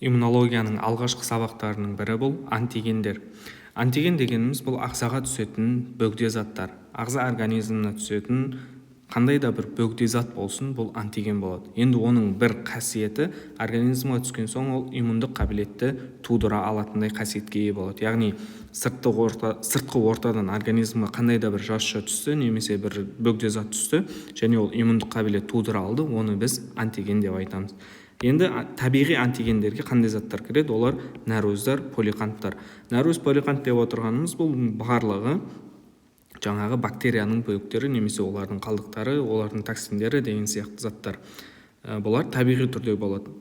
Иммунологияның алғашқы сабақтарының бірі бұл антигендер. Антиген дегеніміз бұл ағзаға түсетін бөгде заттар. Ағза организміне түсетін қандай да бір бөгде зат болсын, бұл антиген болады. Енді оның бір қасиеті организмге түскен соң ол иммундық қабілетті тудыра алатындай қасиетке ие болады. Яғни сыртқы ортадан организмге қандай да бір жасуша түсті, немесе бір бөгде зат түсті, және ол иммундық қабілет тудыра алды, оны біз антиген деп айтамыз. Енді табиғи антигендерге қандай заттар кіреді? Олар нәруыздар, поликанттар. Нәруыз, поликант деп отырғанымыз бұл барлығы жаңағы бактерияның бөліктері, немесе олардың қалдықтары, олардың токсиндері деген сияқты заттар. Бұлар табиғи түрде болады.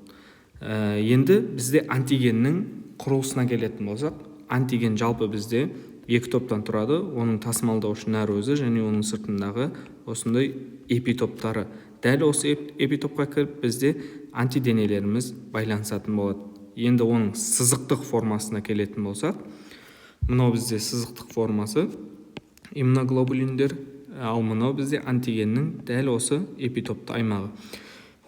Енді бізде антигеннің құрылысына келетін болсақ, антиген жалпы бізде екі топтан тұрады. Оның тасымалдаушы нәруызы және оның сыртындағы осындай эпитоптары. Дәл осы эпитопқа кіріп бізде антиденелеріміз байланысатын болады. Енді оның сызықтық формасына келетін болсақ, мынау бізде сызықтық формасы иммуноглобулиндер, ал мынау бізде антигеннің дәл осы эпитопты аймағы.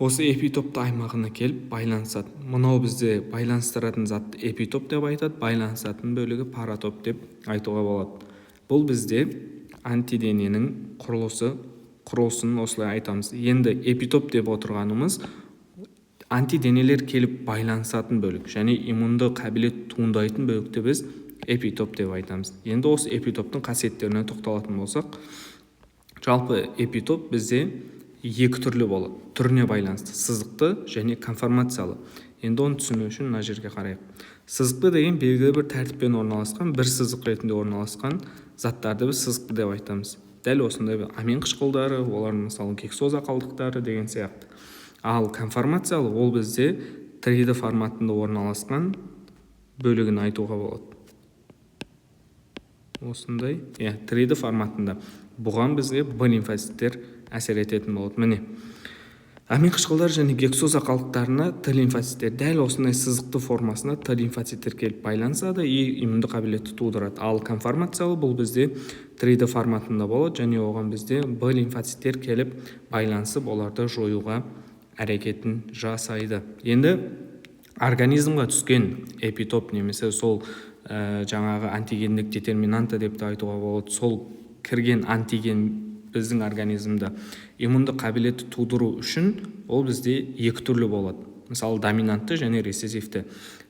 Осы эпитопты аймағына келіп байланысады. Мынау бізде байланыстыратын затты эпитоп деп айтады, байланысатын бөлігі паратоп деп айтуға болады. Бұл бізде антидененің құрылысын осылай айтамыз. Енді эпитоп деп отырғанымыз антиденелер келіп байланысатын бөлік, және иммунды қабілет туындайтын бөлікті біз эпитоп деп айтамыз. Енді осы эпитоптың қасиеттеріне тоқталатын болсақ, жалпы эпитоп бізде екі түрлі болады. Түріне байланысты сызықты және конформациялы. Енді оны түсіну үшін мына жерге қарайық. Сызықты деген белгілі бір тәртіппен орналасқан, бір сызық ретінде орналасқан заттарды біз сызықты деп айтамыз. Дәл осындай амин қышқылдары, олардың мысалы гексоза қалдықтары деген сияқты. Ал конформациялы ол бізде 3D форматында орналасқан бөлігін айтуға болады. Осындай, 3D форматында. Бұған бізге Б лимфоциттер әсер ететін болады. Міне, амин қышқылдар және гексоза қалдықтарына Т лимфоциттер дәл осындай сызықты формасына Т лимфоциттер келіп байланысады и иммунды қабілетті тудырады. Ал конформациялы бұл бізде 3D форматында болады, және оған бізде Б лимфоциттер келіп байланысып, оларды жоюға әрекетін жасайды. Енді организмға түскен эпитоп, немесе сол жаңағы антигендік детерминанты деп те айтуға болады. Сол кірген антиген біздің организмді иммунды қабілетті тудыру үшін ол бізде екі түрлі болады. Мысалы, доминантты және рецессивті.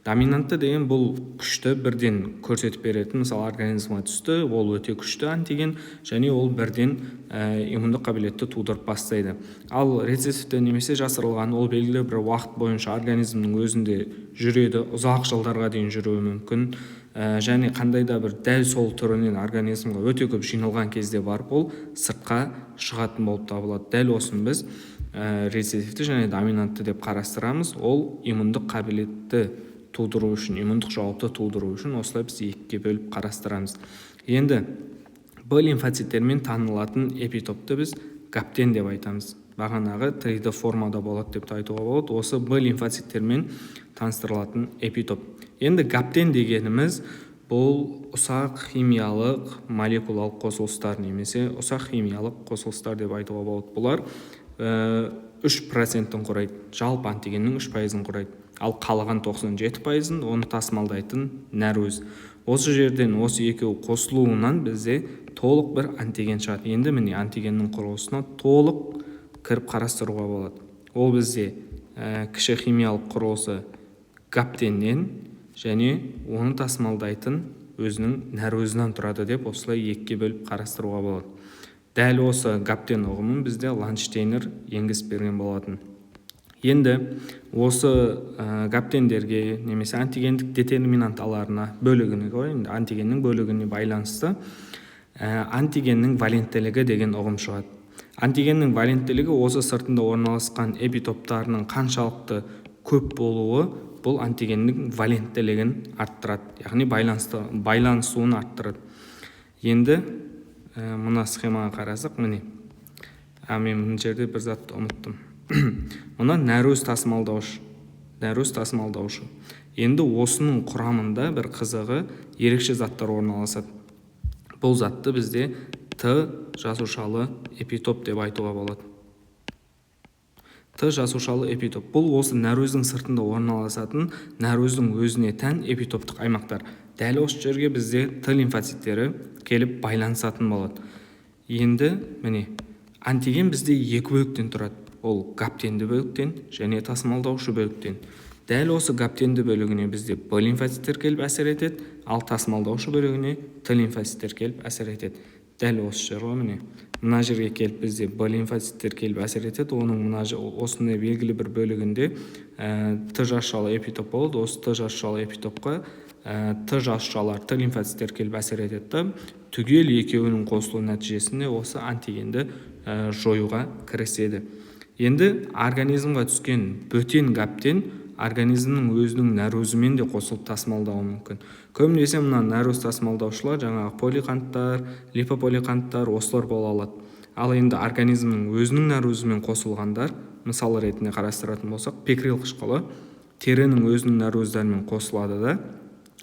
Доминантты деген бұл күшті бірден көрсетіп беретін, мысалы организмға түсті, ол өте күшті антиген, және ол бірден иммунды қабілетті тудырып бастайды. Ал рецессивті немесе жасырылған, ол белгілі бір уақыт бойынша организмнің өзінде жүреді, ұзақ жылдарға дейін жүруі мүмкін, және қандай да бір дәл сол түрінен организмға өте көп жиналған кезде барып ол сыртқа шығатын болып табылады. Дәл осын біз рецессивті және доминантты деп қарастырамыз. Ол иммундық қабілетті тудыру үшін, иммундық жауапты тудыру үшін осылай біз екіге бөліп қарастырамыз. Енді Б лимфоциттермен танылатын эпитопты біз гаптен деп айтамыз. Бағанағы 3D формада болады деп айтуға болады. Осы Б лимфоциттермен таныстырылатын эпитоп. Енді гаптен дегеніміз бұл ұсақ химиялық молекулалық қосылыстар, немесе ұсақ химиялық қосылыстар деп айтуға болады. Бұлар 3%-ін құрайды, жалпы антигеннің 3%-ін құрайды. Ал қалған 97%-ын оны тасымалдайтын нәруыз. Осы жерден осы екеуі қосылуынан бізде толық бір антиген шығады. Енді міне антигеннің құрылысына толық кіріп қарастыруға болады. Ол бізде кіші химиялық құрылысы гаптеннен және оны тасымалдайтын өзінің нәруызынан тұрады деп осылай екіге бөліп қарастыруға болады. Дәл осы гаптен ұғымын бізде Ланштейнер енгізіп берген болатын. Енді осы гаптендерге немесе антигендік детерминанталарына антигеннің бөлігіне байланысты антигеннің валенттілігі деген ұғым шығады. Антигеннің валенттілігі осы сыртында орналасқан эпитоптарының қаншалықты көп болуы бұл антигеннің валенттілігін арттырады, яғни байланысуын арттырады. Енді мына схемаға қарасақ, міне, мен мына жерде бір затты ұмыттым. Мына нәруыз тасымалдаушы. Енді осының құрамында бір қызығы ерекше заттар орналасады. Бұл затты бізде Т жасушалы эпитоп деп айтуға болады. Т жасушалы эпитоп. Бұл осы нәрөздің сыртында орналасатын нәрөздің өзіне тән эпитоптық аймақтар. Дәл осы жерге бізде Т лимфоциттері келіп байланысатын болады. Енді міне антиген бізде екі бөліктен тұрады. Ол гаптенді бөліктен және тасымалдаушы бөліктен. Дәл осы гаптенді бөлігіне бізде Б лимфоциттер келіп әсер етеді, ал тасымалдаушы бөлігіне Т лимфоциттер келіп әсер етеді. Дәл осы жер ғой міне. Мына жерге келіп бізде Б лимфоциттер келіп әсер етеді. Оның осындай белгілі бір бөлігінде Т жасушалы эпитоп болады. Осы Т жасушалы эпитопқа Т жасушалар, Т лимфоциттер келіп әсер етеді. Түгел екеуінің қосылу нәтижесінде осы антигенді жоюға кіріседі. Енді организмға түскен бөтен гаптен организмнің өзінің нәрөзімен де қосылып тасымалдауы мүмкін. Көбінесе мына нәрөз тасымалдаушылар жаңағы полиқанттар, липополиқанттар осылар бола алады. Ал енді организмнің өзінің нәрөзімен қосылғандар, мысалы ретінде қарастыратын болсақ, пекрил қышқылы терінің өзінің нәрөздерімен қосылады да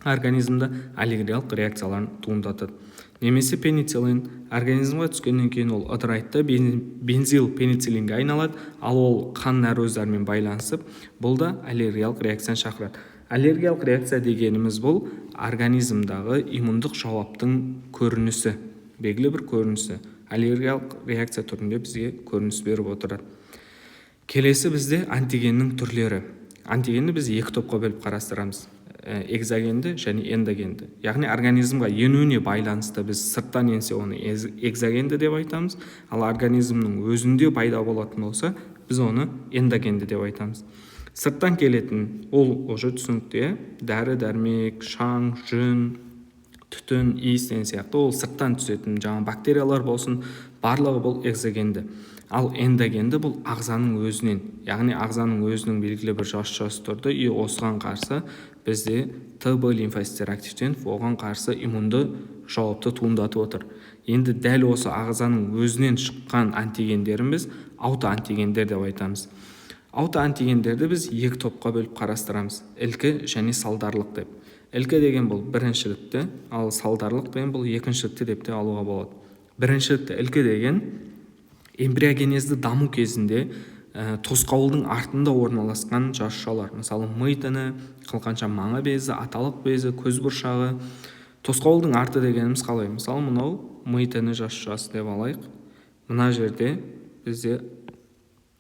организмді аллергиялық реакцияларын туындатады. Немесе пенициллин организмға түскеннен кейін ол ыдырайды, бензил пенициллинге айналады, ал ол қан нәрөздерімен байланысып, бұл да аллергиялық реакцияны шақырады. Аллергиялық реакция дегеніміз бұл организмдағы иммундық жауаптың көрінісі, белгілі бір көрінісі. Аллергиялық реакция түрінде бізге көрініс беріп отырады. Келесі бізде антигеннің түрлері. Антигенді біз екі топқа бөліп қарастырамыз. Экзогенді және эндогенді. Яғни организмға енуіне байланысты біз сырттан енсе оны экзогенді деп айтамыз, ал организмнің өзінде пайда болатын болса, біз оны эндогенді деп айтамыз. Сырттан келетін ол уже түсінікті, дәрі-дәрмек, шаң, жүн, түтін, иіс деген сияқты ол сырттан түсетін жаңа бактериялар болсын, барлығы бұл экзогенді. Ал эндогенді бұл ағзаның өзінен, яғни ағзаның өзінің белгілі бір жасушасы тұрды, и осыған қарсы бізде ТБ лимфоциттер активтеніп, оған қарсы иммунды жауапты туындатып отыр. Енді дәл осы ағзаның өзінен шыққан антигендерін біз аутоантигендер деп айтамыз. Аутоантигендерді біз екі топқа бөліп қарастырамыз: ілкі және салдарлық деп. Ілкі деген бұл біріншілікті, ал салдарлық деген бұл екіншілікті деп те алуға болады. Біріншілікті ілкі деген эмбриогенезді даму кезінде тосқауылдың артында орналасқан жасушалар, мысалы ми тіні, қылқанша маңа безі, аталық безі, көз бұршағы. Тосқауылдың арты дегеніміз қалай? Мысалы мынау ми тіні жасушасы деп алайық. Мына жерде бізде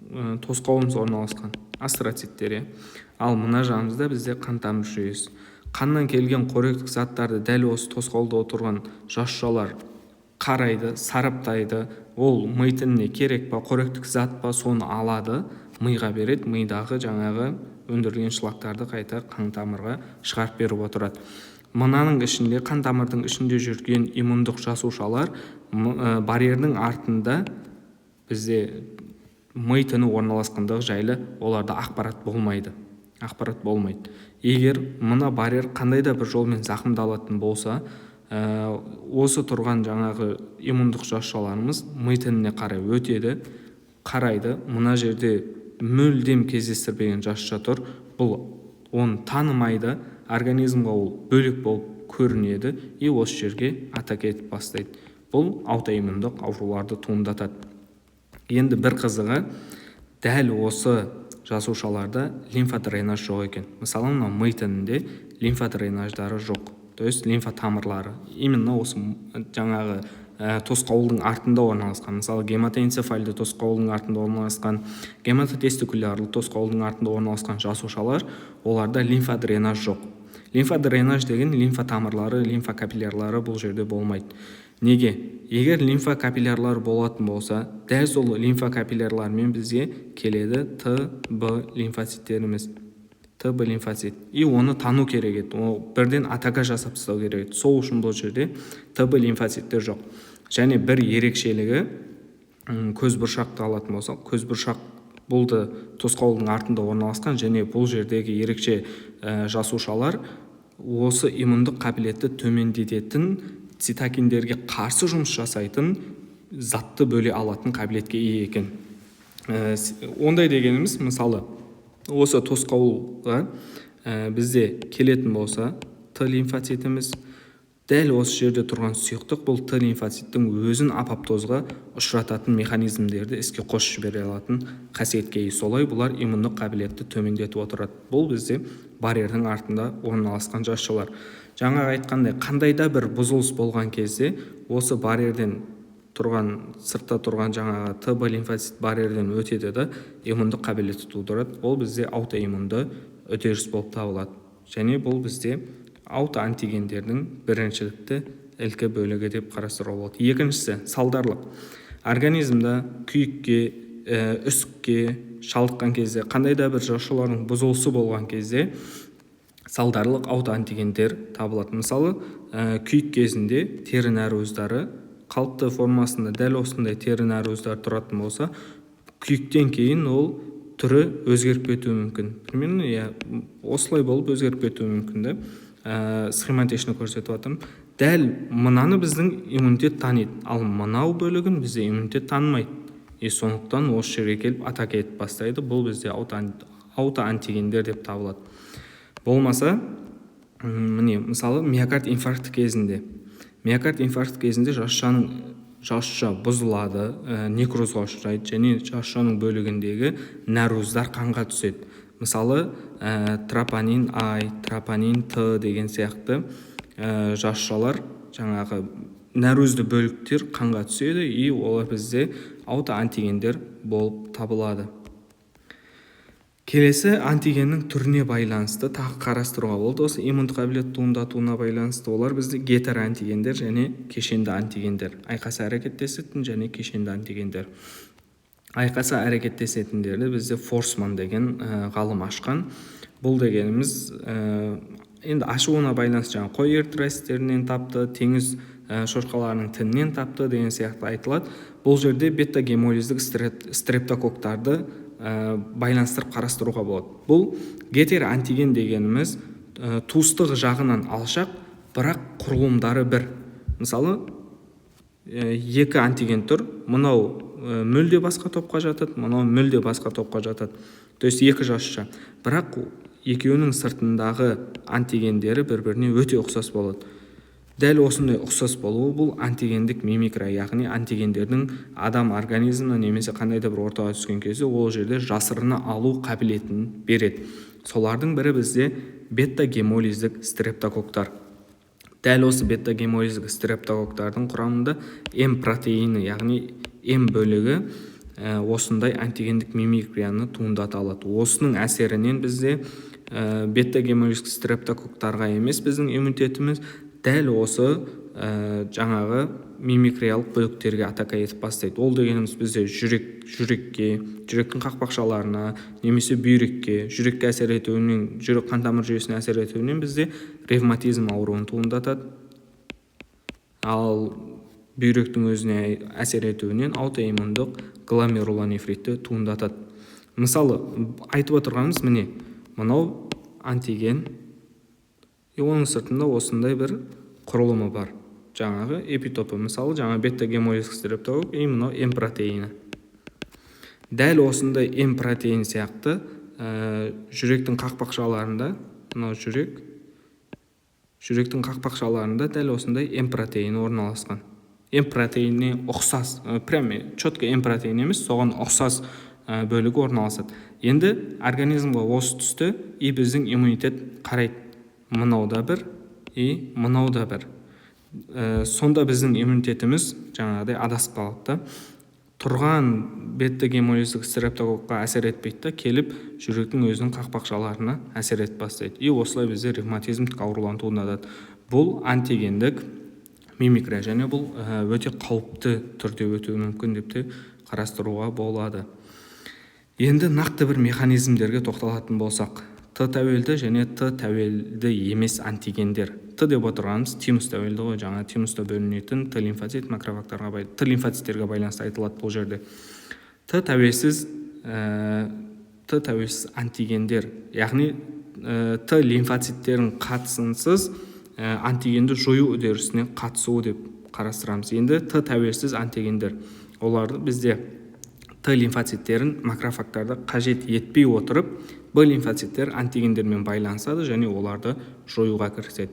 тосқауылымыз орналасқан, астроциттер. Ал мына жағымызда бізде қан тамыр жүйесі. Қаннан келген қоректік заттарды дәл осы тосқауылда отырған жасушалар қарайды, сараптайды, ол ми тініне керек па, қоректік зат па, соны алады, миға береді, мидағы жаңағы өндірілген шлактарды қайта қан тамырға шығарып беріп отырады. Мынаның ішінде, қан тамырдың ішінде жүрген иммундық жасушалар барьердің артында бізде ми тіні орналасқандығы жайлы оларда ақпарат болмайды. Егер мына барьер қандай да бір жолмен зақымдалатын болса, осы тұрған жаңағы иммундық жасушаларымыз ми тініне қарай өтеді, қарайды. Мына жерде мүлдем кездестірмеген жасуша тұр, бұл оны танымайды, организмға ол бөлек болып көрінеді, и осы жерге атака етіп бастайды. Бұл аутоиммундық ауруларды туындатады. Енді бір қызығы, дәл осы жасушаларда лимфодренаж жоқ екен. Мысалы, ми тінінде лимфодренаждары жоқ. То есть лимфа тамырлары именно осы жаңағы тосқауылдың артында орналасқан. Мысалы, гематоэнцефальды тосқауылдың артында орналасқан, гематотестикулярлы тосқауылдың артында орналасқан жасушалар, оларда лимфодренаж жоқ. Лимфодренаж деген лимфа тамырлары, лимфа капиллярлары бұл жерде болмайды. Неге? Егер лимфа капиллярлар болатын болса, дәл сол лимфа капиллярлармен бізге келеді ТБ лимфоциттеріміз. ТБ лимфоцит. И оны тану керек еді. Ол бірден атака жасап тастау керек еді. Сол үшін бұл жерде ТБ лимфоциттер жоқ. Және бір ерекшелігі, көз бұршақты алатын болсақ, көз бұршақ болды тосқауылдың артында орналасқан, және бұл жердегі ерекше жасушалар осы иммундық қабілетті төмендететін, цитокиндерге қарсы жұмыс жасайтын затты бөле алатын қабілетке ие екен. Ондай дегеніміз, мысалы, осы тосқауылға бізде келетін болса, Т лимфоцитіміз, Дәл осы жерде тұрған сұйықтық бұл Т лимфоциттің өзін апоптозға ұшырататын механизмдерді іске қосып жібере алатын қасиетке ие. Солай бұлар иммундық қабілетті төмендетіп отырады. Бұл бізде барьердің артында орналасқан жасушалар. Жаңа айтқандай, қандай да бір бұзылыс болған кезде осы барьерден тұрған, сыртта тұрған жаңағы Т лимфоцит барьерден өтеді де иммундық қабілетті тудырады. Ол бізде аутоиммунды үдеріс болып табылады. Және бұл бізде аутоантигендердің біріншілікті ілкі бөлігі деп қарастыруға болады. Екіншісі салдарлық. Организмда күйікке, үсікке шалдыққан кезде, қандай да бір жасушалардың бұзылысы болған кезде салдарлық аутоантигендер табылады. Мысалы, күйік кезінде тері нәруыздары қалыпты формасында дәл осындай тері нәруыздары тұратын болса, күйіктен кейін ол түрі өзгеріп кетуі мүмкін. Примерно, осылай болып өзгеріп кетуі мүмкін. Схематичный көрсетіп жатырмын. Дәл мынаны біздің иммунитет таниды, ал мынау бөлігін бізде иммунитет танымайды. Сондықтан осы жерге келіп атака етіп бастайды. Бұл бізде аутоантигендер деп табылады. Болмаса, мысалы, миокард инфаркті кезінде жасуша бұзылады, некрозға ұшырайды, және жасушаның бөлігіндегі нәруыздар қанға түседі. Мысалы, тропонин А, тропонин Т деген сияқты жасушалар, жаңағы нәруызды бөліктер қанға түседі, и олар бізде аутоантигендер болып табылады. Келесі антигеннің түріне байланысты тағы қарастыруға болды. Осы иммундық қабілет туындатуына байланысты олар бізде гетероантигендер және кешенді антигендер. Айқаса әрекеттесетін және кешенді антигендер. Айқаса әрекеттесетіндерді бізде Форсман деген ғалым ашқан. Бұл дегеніміз енді ашуына байланысты жаңа қой эритроциттерінен тапты, теңіз шошқаларының тінінен тапты деген сияқты айтылады. Бұл жерде бета-гемолиздік стрептококктарды байланыстырып қарастыруға болады. Бұл гетероантиген дегеніміз туыстығы жағынан алшақ, бірақ құрылымдары бір. Мысалы, екі антиген тұр, мынау мүлде басқа топқа жатады, мынау мүлде басқа топқа жатады. То есть екі жасуша. Бірақ екеуінің сыртындағы антигендері бір-біріне өте ұқсас болады. Дәл осындай ұқсас болуы бұл антигендік мимикрия, яғни антигендердің адам организміне немесе қандай да бір ортаға түскен кезде ол жерде жасырына алу қабілетін береді. Солардың бірі бізде бета-гемолиздік стрептококктар. Дәл осы бета-гемолиздік стрептококктардың құрамында М протеині, яғни М бөлігі осындай антигендік мимикрияны туындата алады. Осының әсерінен бізде бета-гемолиздік стрептококктарға емес біздің иммунитетіміз дәл осы жаңағы мимикриялық бөліктерге атака етіп бастайды. Ол дегеніміз бізде жүректің қақпақшаларына, немесе бүйрекке, жүрекке әсер етуінен, жүрек қан тамыр жүйесіне әсер етуінен бізде ревматизм ауруын туындатады. Ал бүйректің өзіне әсер етуінен аутоиммундық гломерулонефритті туындатады. Мысалы, айтып отырғанымыз міне, мынау антиген, оның сыртында осындай бір құрылымы бар. Жаңағы эпитопы, мысалы, жаңа бета-гемолиздік стрептококк, мынау М протеині. Дәл осындай М протеин сияқты жүректің қақпақшаларында, мынау жүректің қақпақшаларында дәл осындай М протеині орналасқан. М протеиніне ұқсас, прямо четко М протеин емес, соған ұқсас бөлігі орналасады. Енді организмға осы түсті, біздің иммунитет қарайды. Мынауда бір, мынауда бір. Сонда біздің иммунитетіміз жаңағыдай адасып қалады. Тұрған бета-гемолиздік стрептококкқа әсер етпейді, келіп жүректің өзінің қақпақшаларына әсер етіп бастайды. Осылай бізде ревматизмдік аурулар туындатады. Бұл антигендік мимикрия, және бұл өте қауіпті түрде өтуі мүмкін деп те қарастыруға болады. Енді нақты бір механизмдерге тоқталатын болсақ, Т тәуелді және Т тәуелді емес антигендер. Т деп отырғанымыз тимус тәуелді ғой, жаңа тимуста бөлінетін Т лимфоцит макрофагтарға, Т лимфоциттерге байланысты айтылады бұл жерде. Т тәуелсіз антигендер, яғни Т лимфоциттердің қатысынсыз антигенді жою үдерісіне қатысуы деп қарастырамыз. Енді Т тәуелсіз антигендер, оларды бізде Т лимфоциттерін макрофагтарды қажет етпей отырып, Б лимфоциттер антигендермен байланысады және оларды жоюға кіріседі.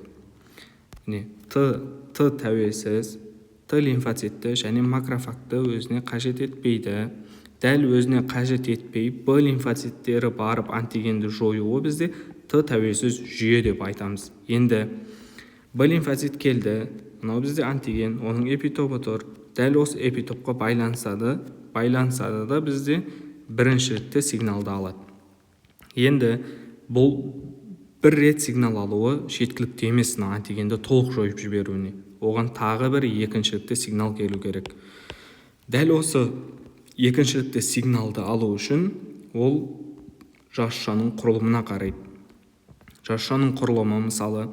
міне Т тәуелсіз, Т лимфоцитті және макрофагты өзіне қажет етпейді. Дәл өзіне қажет етпей Б лимфоциттері барып антигенді жоюы бізде Т тәуелсіз жүйе деп айтамыз. Енді Б лимфоцит келді, мынау бізде антиген, оның эпитопы тұр. Дәл осы эпитопқа байланысады да бізде бірінші ретте сигналды алады. Енді бұл бір рет сигнал алуы жеткілікті емес антигенді толық жойып жіберуіне. Оған тағы бір екінші ретте сигнал келу керек. Дәл осы екінші ретте сигналды алу үшін ол жасушаның құрылымына қарайды. Жасушаның құрылымы мысалы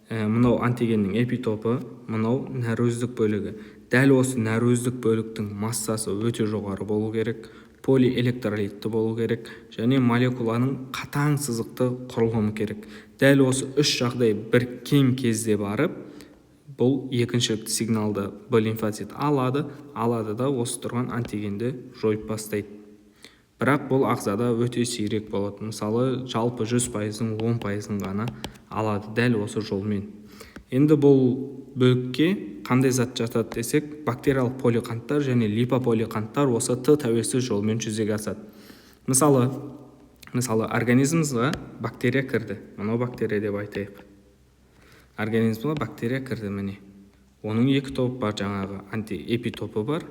мынау антигеннің эпитопы, мынау нәрөздік бөлігі. Дәл осы нәрөздік бөліктің массасы өте жоғары болу керек, полиэлектролитті болу керек және молекуланың қатаң сызықты құрылымы керек. Дәл осы үш жағдай біріккен кезде барып, бұл екінші сигналды Б лимфоцит алады да осы тұрған антигенді жойып бастайды. Бірақ бұл ағзада өте сирек болады. Мысалы, жалпы 100%-ың 10%-ың ғана алады дәл осы жолмен. Енді бұл бөлікке қандай зат жатады десек, бактериялық полиқанттар және липополиқанттар осы Т тәуелсіз жолмен жүзеге асады. Мысалы организмімізге бактерия кірді. Мынау бактерия деп айтайық. Организмге бактерия кірді міне. Оның екі тобы бар, жаңағы антиэпитопы бар,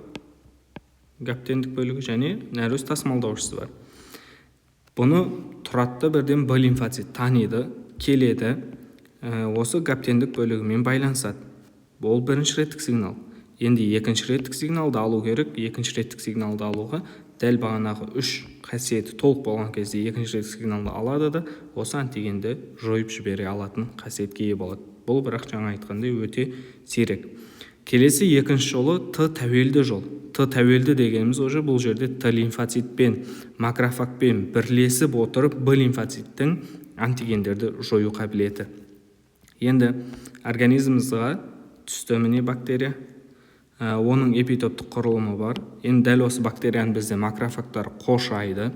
гаптендік бөлігі және нәрөз тасымалдаушысы бар. Бұны тұратты бірден Б лимфоцит таниды, келеді, осы гаптендік бөлігімен байланысады. Бұл бірінші реттік сигнал. Енді екінші реттік сигналды алу керек. Екінші реттік сигналды алуға дәл бағанағы үш қасиеті толық болған кезде екінші реттік сигналды алады да осы антигенді жойып жібере алатын қасиетке ие болады. Бұл бірақ жаңа айтқандай өте сирек. Келесі екінші жолы Т тәуелді жол. Т тәуелді дегеніміз уже бұл жерде Т лимфоцитпен, макрофагпен бірлесіп отырып Б лимфоциттің антигендерді жою қабілеті. Енді организмімізге түсті міне бактерия, оның эпитоптық құрылымы бар. Енді дәл осы бактерияны бізде макрофагтар қоршайды,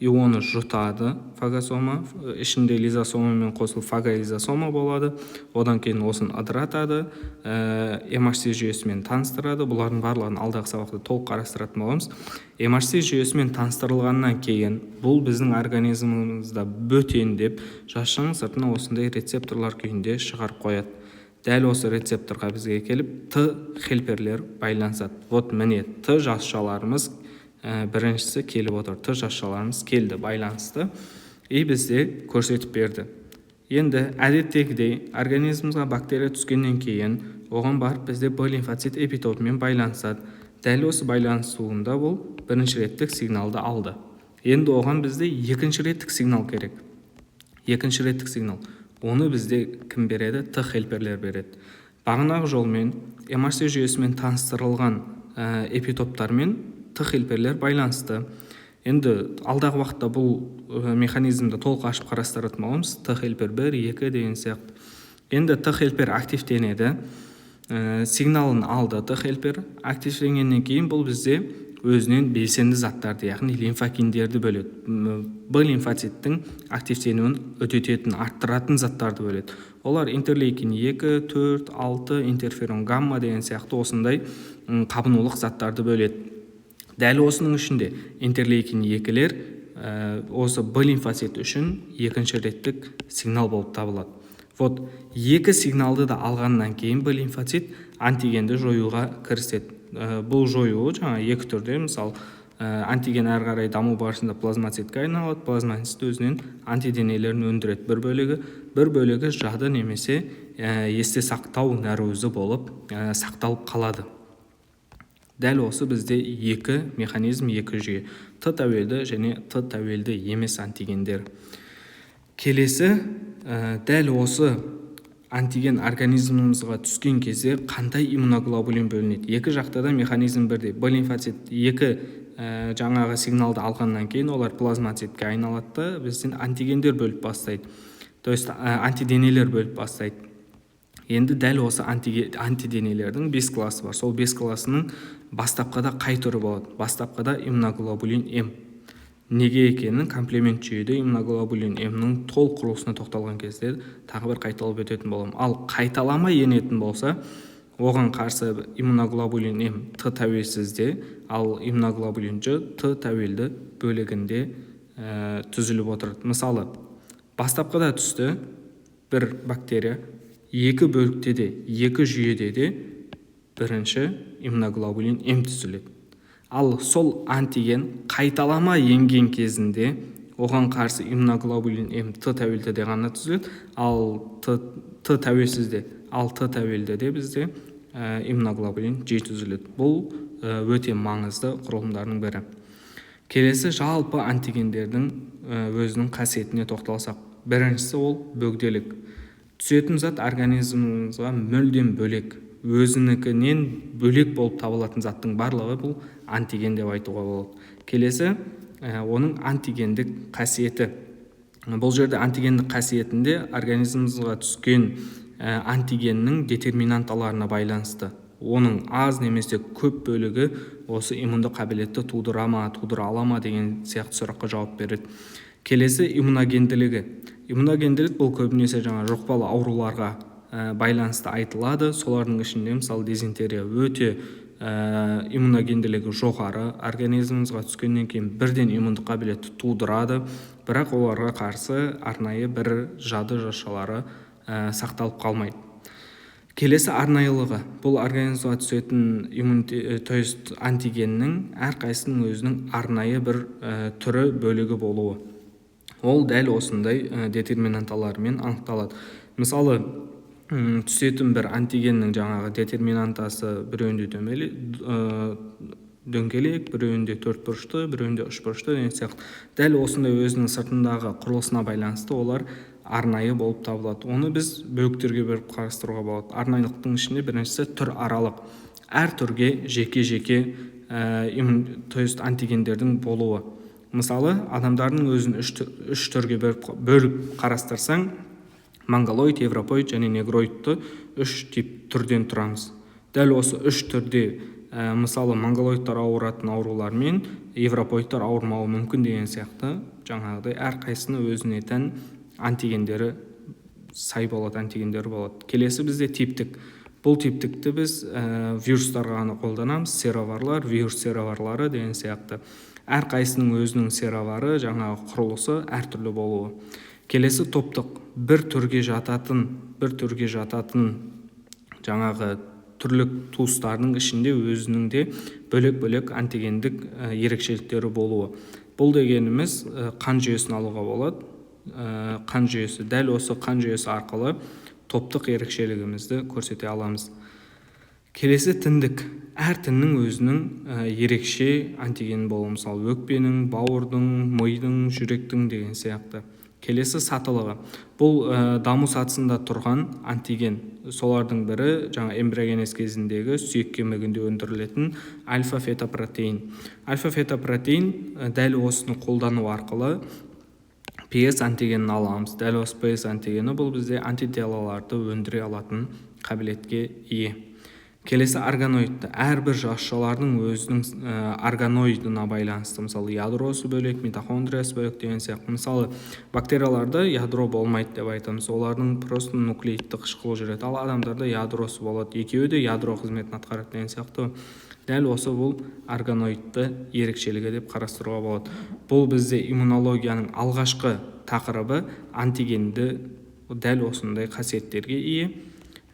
и оны жұтады. Фагосома, ішінде лизосомамен қосылып фаголизосома болады. Одан кейін осын ыдыратады, MHC жүйесімен таныстырады. Бұлардың барлығын алдағы сабақта толық қарастыратын боламыз. MHC жүйесімен таныстырылғаннан кейін бұл біздің организмімізді бөтендеп жасушаның сыртына осындай рецепторлар күйінде шығарып қояды. Дәл осы рецепторға бізге келіп Т хелперлер байланысады. Вот міне Т жасушаларымыз біріншісі келіп отыр. Т жасушаларымыз келді, байланысты. Бізде көрсетіп берді. Енді әдеттегідей организмімізге бактерия түскеннен кейін оған барып бізде Б лимфоцит эпитопымен байланысады. Дәл осы байланысуында бұл бірінші реттік сигналды алды. Енді оған бізде екінші реттік сигнал керек. Екінші реттік сигнал. Оны бізде кім береді? Т хелперлер береді. Бағанағы жолмен MHC жүйесімен таныстырылған эпитоптармен Т хелперлер байланысты. Енді алдағы уақытта бұл механизмді толық ашып қарастыратын боламыз. Т хелпер 1, 2 деген сияқты. Енді Т хелпер активтенеді. Сигналын алды Т хелпер. Активтенгеннен кейін бұл бізде өзінен белсенді заттарды, яғни лимфокиндерді бөледі. Б лимфоциттің активтенуін үдететін, арттыратын заттарды бөледі. Олар интерлейкин 2, 4, 6, интерферон гамма деген сияқты осындай қабынулық заттарды бөледі. Дәл осының ішінде интерлейкин 2-лер осы Б лимфоцит үшін екінші реттік сигнал болып табылады. Вот екі сигналды да алғаннан кейін Б лимфоцит антигенді жоюға кіріседі. Бұл жоюы жаңа екі түрде, мысалы антиген әрі қарай даму барысында плазмоцитке айналады. Плазмоцит өзінен антиденелерін өндіреді. Бір бөлігі жады немесе есте сақтау нәрөзі болып сақталып қалады. Дәл осы бізде екі механизм, екі жүйе. Т тәуелді және Т тәуелді емес антигендер. Келесі, дәл осы антиген организмімізге түскен кезде қандай иммуноглобулин бөлінеді? Екі жақта да механизм бірдей. Б лимфоцит екі жаңағы сигналды алғаннан кейін олар плазмоцитке айналады, бізден антигендер бөліп бастайды. То есть антиденелер бөліп бастайды. Енді дәл осы антиденелердің 5 класы бар. Сол 5 класының бастапқыда қай түрі болады? Бастапқыда иммуноглобулин М. неге екенін комплемент жүйеде иммуноглобулин М-нің толық құрылысына тоқталған кезде тағы бір қайталап өтетін боламын. Ал қайталамай енетін болса, оған қарсы иммуноглобулин М Т тәуелсізде, ал иммуноглобулин Ж Т тәуелді бөлігінде түзіліп отырады. Мысалы, бастапқыда түсті бір бактерия екі бөлікте де, екі жүйеде де бірінші иммуноглобулин М түзіледі. Ал сол антиген қайталама енген кезінде оған қарсы иммуноглобулин М Т тәуелдіде ғана түзіледі, ал Т тәуелсізде, ал Т тәуелдіде бізде иммуноглобулин Ж түзіледі. Бұл өте маңызды құрылымдардың бірі. Келесі жалпы антигендердің өзінің қасиетіне тоқталсақ, біріншісі ол бөгделік. Түсетін зат организмімізге мүлдем бөлек, өзінікінен бөлек болып табылатын заттың барлығы бұл антиген деп айтуға болады. Келесі оның антигендік қасиеті. Бұл жерде антигендік қасиетінде организмімізге түскен антигеннің детерминанталарына байланысты. Оның аз немесе көп бөлігі осы иммунды қабілетті тудыра ма, тудыра ала ма деген сияқты сұраққа жауап береді. Келесі иммуногенділігі. Иммуногенділік бұл көбінесе жұқпалы ауруларға байланысты айтылады. Солардың ішінде мысалы дизентерия өте иммуногенділігі жоғары, организмімізге түскеннен кейін бірден иммундық қабілетті тудырады, бірақ оларға қарсы арнайы бір жады жасушалары сақталып қалмайды. Келесі арнайылығы. Бұл организмға түсетін антигеннің әрқайсының өзінің арнайы бір түрі бөлігі болуы. Ол дәл осындай детерминанталарымен анықталады. Мысалы, түсетін бір антигеннің детерминантасы біреуінде дөңгелек, біреуінде төртбұрышты, біреуінде үшбұрышты деген сияқты. Дәл осындай өзінің сыртындағы құрылысына байланысты олар арнайы болып табылады. Оны біз бөліктерге бөліп қарастыруға болады. Арнайылықтың ішінде біріншісі түр аралық. Әр түрге жеке-жеке антигендердің болуы. Мысалы, адамдардың өзін үш түрге бөліп қарастырсаң, монголоид, европоид және негроидты үш тип түрден тұрамыз. Дәл осы үш түрде мысалы монголоидтар ауыратын аурулармен европоидтар ауырмауы мүмкін деген сияқты жаңағыдай әрқайсының өзіне тән антигендері сай болады, антигендері болады. Келесі бізде типтік. Бұл типтікті біз вирустарға ғана қолданамыз, сероварлар, вирус сероварлары деген сияқты. Әрқайсының өзінің серовары жаңағы құрылысы әртүрлі болуы. Келесі топтық. Бір түрге жататын жаңағы түрлік туыстардың ішінде өзінің де бөлек-бөлек антигендік ерекшеліктері болуы. Бұл дегеніміз қан жүйесін алуға болады. Қан жүйесі, дәл осы қан жүйесі арқылы топтық ерекшелігімізді көрсете аламыз. Келесі тіндік. Әр тіннің өзінің ерекше антигені болуы. Мысалы, өкпенің, бауырдың, мидың, жүректің деген сияқты. Келесі сатылығы. Бұл даму сатысында тұрған антиген. Солардың бірі эмбриогенез кезіндегі сүйек кемігінде өндірілетін альфа-фетопротеин. Альфа-фетопротеин дәл осыны қолдану арқылы PS антигенін аламыз. Дәл осы PS антигені бұл бізде антителаларды өндіре алатын қабілетке ие. Келесі органоидты. Әрбір жасушалардың өзінің органоидына байланысты. Мысалы, ядросы бөлек, митохондриясы бөлек деген сияқты. Мысалы, бактерияларда ядро болмайды деп айтамыз. Олардың просто нуклеидті қышқылы жүреді. Ал адамдарда ядросы болады. Екеуі де ядро қызметін атқарады деген сияқты. Дәл осы бұл органоидты ерекшелігі деп қарастыруға болады. Бұл бізде иммунологияның алғашқы тақырыбы антигенді дәл осындай қасиеттерге ие.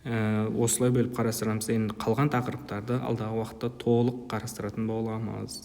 Осылай бөліп қарастырамыз. Енді қалған тақырыптарды алдағы уақытта толық қарастыратын боламыз.